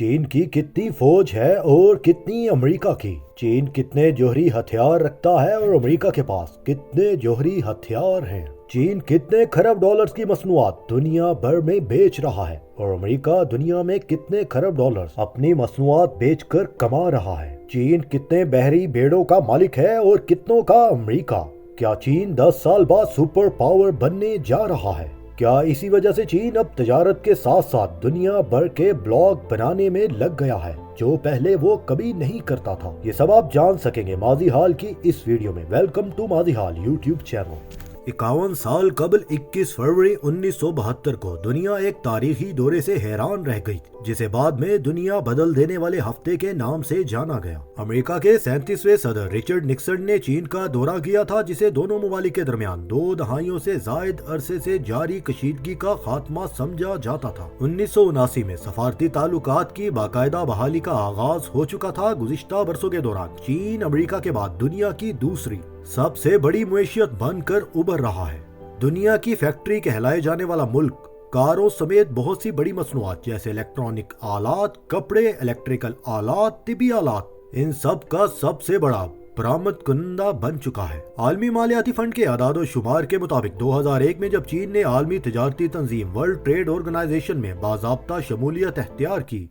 चीन की कितनी फौज है और कितनी अमेरिका की? चीन कितने जौहरी हथियार रखता है और अमेरिका के पास कितने जौहरी हथियार हैं? चीन कितने खरब डॉलर्स की मसनूआत दुनिया भर में बेच रहा है और अमेरिका दुनिया में कितने खरब डॉलर्स अपनी मसनूआत बेचकर कमा रहा है? चीन कितने बहरी बेड़ों का मालिक है और कितनों का अमेरिका? क्या चीन 10 साल बाद सुपर पावर बनने जा रहा है? क्या इसी वजह से चीन अब तजारत के साथ साथ दुनिया भर के ब्लॉग बनाने में लग गया है, जो पहले वो कभी नहीं करता था? ये सब आप जान सकेंगे माजी हाल की इस वीडियो में। वेलकम टू माजी हाल यूट्यूब चैनल। 51 साल कबल 21 फरवरी 1972 को दुनिया एक तारीखी दौरे से हैरान रह गई, जिसे बाद में दुनिया बदल देने वाले हफ्ते के नाम से जाना गया। अमेरिका के 37वें सदर रिचर्ड निक्सन ने चीन का दौरा किया था, जिसे दोनों ममालिक के दरमियान 2 दहाइयों से जायद अरसे से जारी कशीदगी का खात्मा समझा जाता था। 1979 में सफारती ताल्लुकात की बाकायदा बहाली का आगाज हो चुका था। गुज़िश्ता बरसों के दौरान चीन अमेरिका के बाद दुनिया की दूसरी सबसे बड़ी मुईशियत बनकर उभर रहा है। दुनिया की फैक्ट्री कहलाए जाने वाला मुल्क कारों समेत बहुत सी बड़ी मसनूआत जैसे इलेक्ट्रॉनिक आलात, कपड़े, इलेक्ट्रिकल आलात, तिबी आलात, इन सब का सबसे बड़ा बरामद कुनंदा बन चुका है। आलमी मालियाती फंड के आदादो शुमार के मुताबिक 2001 में जब चीन ने आलमी तिजारती तंजीम वर्ल्ड ट्रेड ऑर्गेनाइजेशन में बाज़ाब्ता शमूलियत अख्तियार की,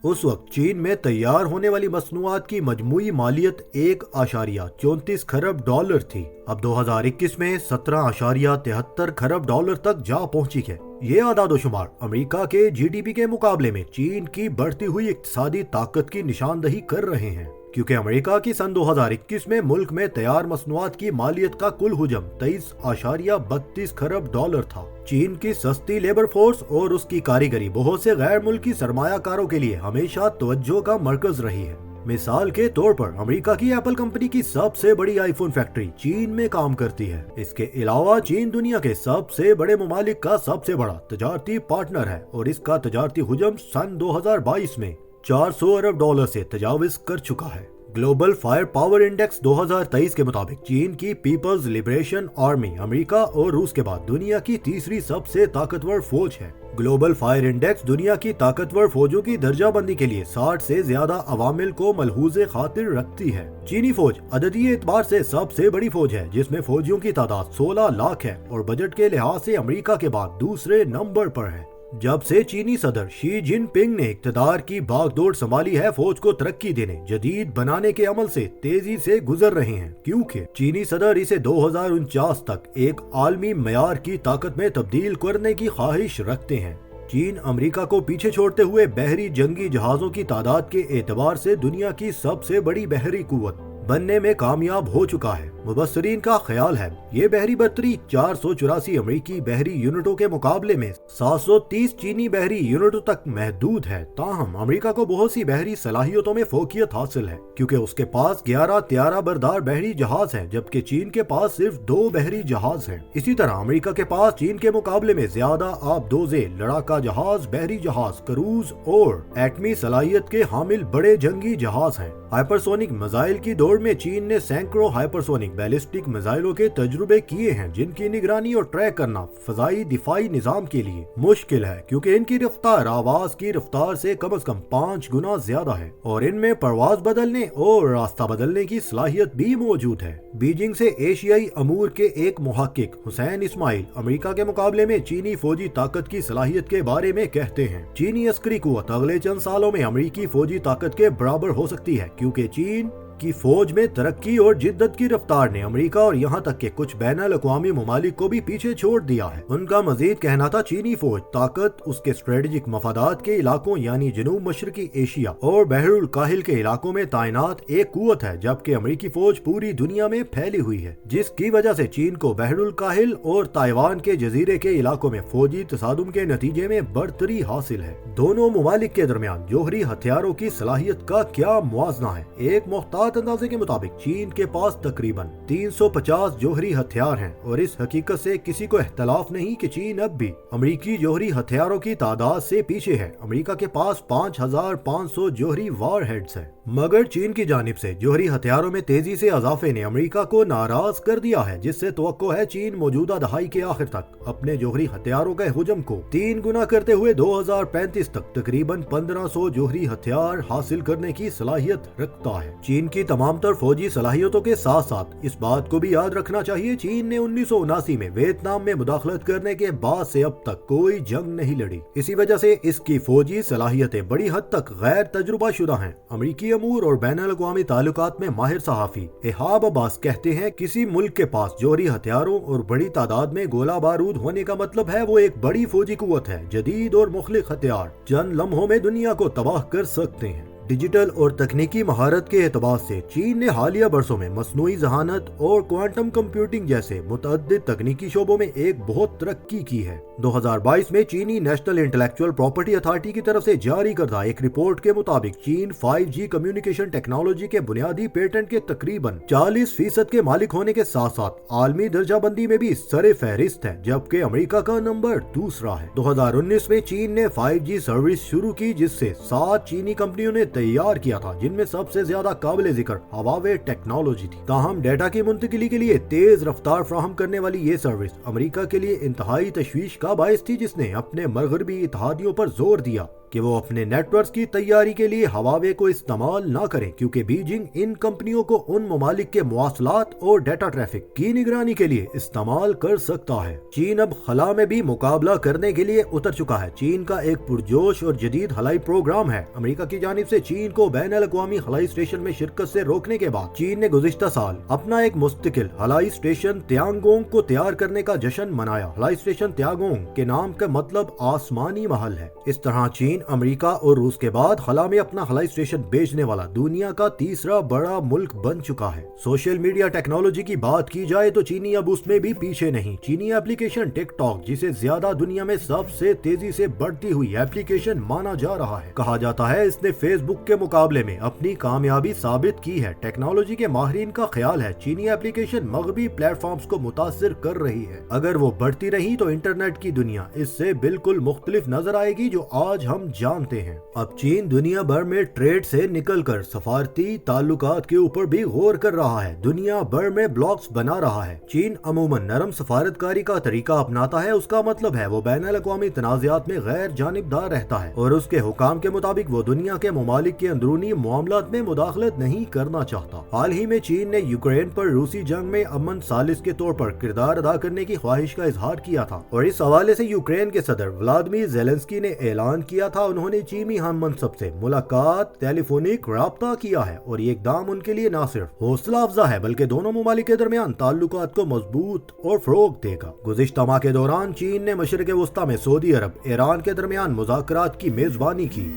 उस वक्त चीन में तैयार होने वाली मसनूआत की मजमूई मालियत 1.34 खरब डॉलर थी। अब 2021 में 17.73 खरब डॉलर तक जा पहुंची है। ये आदादो शुमार अमेरिका के जीडीपी के मुकाबले में चीन की बढ़ती हुई इक्तिसादी ताकत की निशानदही कर रहे हैं, क्योंकि अमेरिका की सन 2021 में मुल्क में तैयार मसनूआत की मालियत का कुल हुजम 23.32 खरब डॉलर था। चीन की सस्ती लेबर फोर्स और उसकी कारीगरी बहुत से गैर मुल्की सरमायाकारों के लिए हमेशा तवज्जो का मरकज रही है। मिसाल के तौर पर अमेरिका की एप्पल कंपनी की सबसे बड़ी आईफोन फैक्ट्री चीन में काम करती है। इसके अलावा चीन दुनिया के सबसे बड़े ममालिक का सबसे बड़ा तजारती पार्टनर है और इसका तजारती हुजम सन 2022 में 400 अरब डॉलर से तजाविज कर चुका है। ग्लोबल फायर पावर इंडेक्स 2023 के मुताबिक चीन की पीपल्स लिबरेशन आर्मी अमेरिका और रूस के बाद दुनिया की तीसरी सबसे ताकतवर फौज है। ग्लोबल फायर इंडेक्स दुनिया की ताकतवर फौजों की दर्जाबंदी के लिए 60 से ज्यादा अवामिल को मलहूज़े खातिर रखती है। चीनी फौज अददी एतबार से सबसे बड़ी फौज है, जिसमें फौजियों की तादाद 16 लाख है और बजट के लिहाज से अमेरिका के बाद दूसरे नंबर पर है। जब से चीनी सदर शी जिनपिंग ने इक़्तिदार की बागडोर संभाली है, फौज को तरक्की देने, जदीद बनाने के अमल से तेजी से गुजर रहे हैं, क्योंकि चीनी सदर इसे 2049 तक एक आलमी मयार की ताकत में तब्दील करने की ख्वाहिश रखते हैं। चीन अमेरिका को पीछे छोड़ते हुए बहरी जंगी जहाजों की तादाद के एतबार से दुनिया की सबसे बड़ी बहरी कुव्वत बनने में कामयाब हो चुका है। मुबस्सरीन का ख्याल है ये बहरी बर्तरी 484 अमेरिकी बहरी यूनिटों के मुकाबले में 730 चीनी बहरी यूनिटों तक महदूद है। ताहम अमेरिका को बहुत सी बहरी सलाहियतों में फोकियत हासिल है, क्योंकि उसके पास 11 त्यारा बरदार बहरी जहाज हैं, जबकि चीन के पास सिर्फ 2 बहरी जहाज हैं। इसी तरह अमेरिका के पास चीन के मुकाबले में ज्यादा आबदोजे लड़ाका जहाज, बहरी जहाज, क्रूज और एटमी सलाहियत के हामिल बड़े जंगी जहाज हैं। हाइपरसोनिक मिसाइल की दौड़ में चीन ने सैकड़ों हाइपरसोनिक बैलिस्टिक मिसाइलों के तजुर्बे किए हैं, जिनकी निगरानी और ट्रैक करना फजाई दिफाई निजाम के लिए मुश्किल है, क्योंकि इनकी रफ्तार आवाज की रफ्तार से कम 5 गुना ज्यादा है और इनमें परवाज बदलने और रास्ता बदलने की सलाहियत भी मौजूद है। बीजिंग से एशियाई अमूर के एक मुहक्किक हुसैन इस्माइल अमेरिका के मुकाबले में चीनी फौजी ताकत की सलाहियत के बारे में कहते हैं, चीनी अस्करी कुव्वत अगले चंद सालों में अमेरिकी फौजी ताकत के बराबर हो सकती है, क्योंकि चीन की फौज में तरक्की और जिद्दत की रफ्तार ने अमेरिका और यहाँ तक के कुछ बैनुल अक़वामी ममालिक को भी पीछे छोड़ दिया है। उनका मजीद कहना था चीनी फौज ताकत उसके स्ट्रेटेजिक मफादात के इलाकों यानी जनूब मशरकी एशिया और बहरुल काहिल के इलाकों में तैनात एक कुव्वत है, जबकि अमेरिकी फौज पूरी दुनिया में फैली हुई है, जिसकी वजह से चीन को बहरुल काहिल और ताइवान के जजीरे के इलाकों में फौजी तसादुम के नतीजे में बढ़तरी हासिल है। दोनों ममालिक के दरमियान जौहरी हथियारों की सलाहियत का क्या मुआवजा है? एक मुख्तार अंदाजे के मुताबिक चीन के पास तकरीबन 350 जौहरी हथियार हैं और इस हकीकत से किसी को इख्तलाफ नहीं कि चीन अब भी अमेरिकी जौहरी हथियारों की तादाद से पीछे है। अमेरिका के पास 5500 जौहरी वार हेड्स है। मगर चीन की जानिब से जौहरी हथियारों में तेजी से इजाफे ने अमेरिका को नाराज कर दिया है, जिससे तवक्को है चीन मौजूदा दहाई के आखिर तक अपने जौहरी हथियारों के हुजम को 3 गुना करते हुए 2035 तक तकरीबन 1500 जौहरी हथियार हासिल करने की सलाहियत रखता है। चीन की तमाम तर फौजी सलाहियतों के साथ साथ इस बात को भी याद रखना चाहिए, चीन ने 1979 में वियतनाम में मुदाखलत करने के बाद से अब तक कोई जंग नहीं लड़ी। इसी वजह से इसकी फौजी सलाहियतें बड़ी हद तक गैर तजुर्बा शुदा हैं। अमरीकी अमूर और बैनुल-अक़वामी ताल्लुकात में माहिर सहाफी एहाब अब्बास कहते हैं, किसी मुल्क के पास जौहरी हथियारों और बड़ी तादाद में गोला बारूद होने का मतलब है वो एक बड़ी फौजी कुव्वत है। जदीद और मुख्तलिफ हथियार चंद लम्हों में दुनिया को तबाह कर सकते हैं। डिजिटल और तकनीकी महारत के एतबार से चीन ने हालिया बरसों में मसनूई ज़हानत और क्वांटम कंप्यूटिंग जैसे मुतअद्दिद तकनीकी शोबों में एक बहुत तरक्की की है। 2022 में चीनी नेशनल इंटेलेक्चुअल प्रॉपर्टी अथॉरिटी की तरफ से जारी करदा एक रिपोर्ट के मुताबिक चीन 5G कम्युनिकेशन टेक्नोलॉजी के बुनियादी पेटेंट के तकरीबन 40% के मालिक होने के साथ साथ आलमी दर्जाबंदी में भी सरे फहरिस्त है, जबकि अमेरिका का नंबर दूसरा है। 2019 में चीन ने 5G सर्विस शुरू की, जिससे 7 चीनी कंपनियों ने तैयार किया था, जिनमें सबसे ज्यादा काबिल जिक्र हवावे टेक्नोलॉजी थी। ताहम डेटा की मुंतकिली के लिए तेज रफ्तार फ्राहम करने वाली ये सर्विस अमेरिका के लिए इंतहाई तशवीश का बायस थी, जिसने अपने मगरबी इत्तेहादियों पर जोर दिया कि वो अपने नेटवर्क की तैयारी के लिए हवावे को इस्तेमाल ना करें, क्योंकि बीजिंग इन कंपनियों को उन ममालिक के मवासलात और डेटा ट्रैफिक की निगरानी के लिए इस्तेमाल कर सकता है। चीन अब खला में भी मुकाबला करने के लिए उतर चुका है। चीन का एक पुरजोश और जदीद हवाई प्रोग्राम है। अमेरिका की जानिब से चीन को बैनुल-अक़वामी हवाई स्टेशन में शिरकत से रोकने के बाद चीन ने गुज़िश्ता साल अपना एक मुस्तकिल हवाई स्टेशन तियांगोंग को तैयार करने का जश्न मनाया। हवाई स्टेशन तियांगोंग के नाम का मतलब आसमानी महल है। इस तरह चीन अमेरिका और रूस के बाद खला में अपना हवाई स्टेशन बेचने वाला दुनिया का तीसरा बड़ा मुल्क बन चुका है। सोशल मीडिया टेक्नोलॉजी की बात की जाए तो चीनी अब उसमें भी पीछे नहीं। चीनी एप्लीकेशन टिकटॉक, जिसे ज्यादा दुनिया में सबसे तेजी से बढ़ती हुई एप्लीकेशन माना जा रहा है, कहा जाता है इसने फेसबुक के मुकाबले में अपनी कामयाबी साबित की है। टेक्नोलॉजी के माहिरीन का ख्याल है चीनी एप्लीकेशन मगरबी प्लेटफॉर्म्स को मुतासिर कर रही है। अगर वो बढ़ती रही तो इंटरनेट की दुनिया इससे बिल्कुल मुख्तलिफ नजर आएगी, जो आज हम जानते हैं। अब चीन दुनिया भर में ट्रेड से निकलकर सफारती ताल्लुकात के ऊपर भी गौर कर रहा है, दुनिया भर में ब्लॉग्स बना रहा है। चीन अमूमन नरम सफारतकारी का तरीका अपनाता है। उसका मतलब है वो बैनुल-अक़वामी तनाज़ात में गैर जानिबदार रहता है और उसके हुकाम के मुताबिक वो दुनिया के ममालिक के अंदरूनी मामलात में मुदाखलत नहीं करना चाहता। हाल ही में चीन ने यूक्रेन पर रूसी जंग में अमन सालिस के तौर पर किरदार अदा करने की ख्वाहिश का इजहार किया था और इस हवाले से यूक्रेन के सदर व्लादिमीर ज़ेलेंस्की ने ऐलान किया था उन्होंने चीनी हम मनसब से मुलाकात टेलीफोनिक राब्ता किया है और ये इकदाम उनके लिए न सिर्फ हौसला अफजा है बल्कि दोनों ममालिक के दरमियान ताल्लुकात को मजबूत और फरोग देगा। गुज़िश्ता माह के दौरान चीन ने मशरिक़ वस्ता में सऊदी अरब ईरान के दरमियान मुज़ाकरात की मेजबानी की,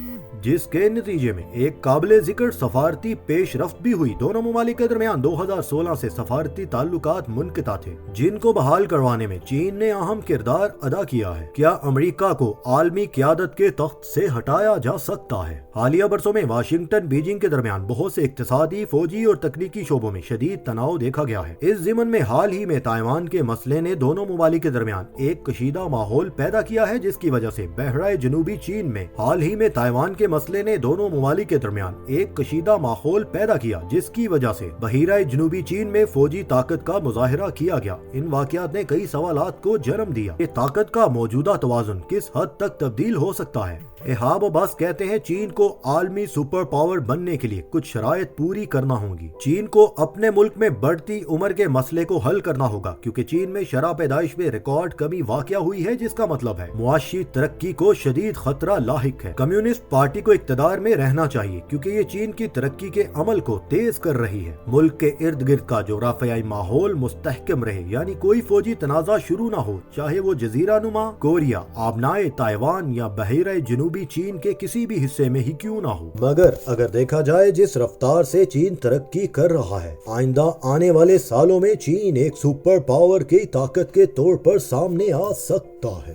जिसके नतीजे में एक काबिल जिक्र सफारती पेशरफ्त भी हुई। दोनों ममालिक के दरमियान 2016 से सफारती ताल्लुकात मुनक़ता थे, जिनको बहाल करवाने में चीन ने अहम किरदार अदा किया है। क्या अमेरिका को आलमी क़यादत के तख्त से हटाया जा सकता है? हालिया बरसों में वाशिंगटन बीजिंग के दरमियान बहुत से इक्तिसादी, फौजी और तकनीकी शोबों में शदीद तनाव देखा गया है। इस ज़िमन में हाल ही में ताइवान के मसले ने दोनों ममालिक के दरमियान एक कशीदा माहौल पैदा किया है, जिसकी वजह से बहराए जनूबी चीन में हाल ही में ताइवान के मसले ने दोनों ममालिक के दरमियान एक कशीदा माहौल पैदा किया, जिसकी वजह से बहिराए जनूबी चीन में फौजी ताकत का मुजाहिरा किया गया। इन वाक़यात ने कई सवालात को जन्म दिया। ये ताकत का मौजूदा तवाज़ुन किस हद तक तब्दील हो सकता है? एहाब अब्बास कहते हैं चीन को आलमी सुपर पावर बनने के लिए कुछ शराइत पूरी करना होगी। चीन को अपने मुल्क में बढ़ती उम्र के मसले को हल करना होगा, क्योंकि चीन में शरह पैदाइश में रिकॉर्ड कमी वाक़या हुई है, जिसका मतलब है मुआशी तरक्की को शदीद खतरा लाहिक है। कम्युनिस्ट पार्टी को इक्तदार में रहना चाहिए, क्योंकि ये चीन की तरक्की के अमल को तेज कर रही है। मुल्क के इर्द गिर्द का जोग्राफियाई माहौल मुस्तहकम रहे, यानी कोई फौजी तनाज़ा शुरू ना हो, चाहे वो जजीरा नुमा, कोरिया, आबनाए ताइवान या बहिराए जनूबी चीन के किसी भी हिस्से में ही क्यों ना हो। मगर अगर देखा जाए जिस रफ्तार से चीन तरक्की कर रहा है, आइंदा आने वाले सालों में चीन एक सुपर पावर की ताकत के तौर पर सामने आ सकता है।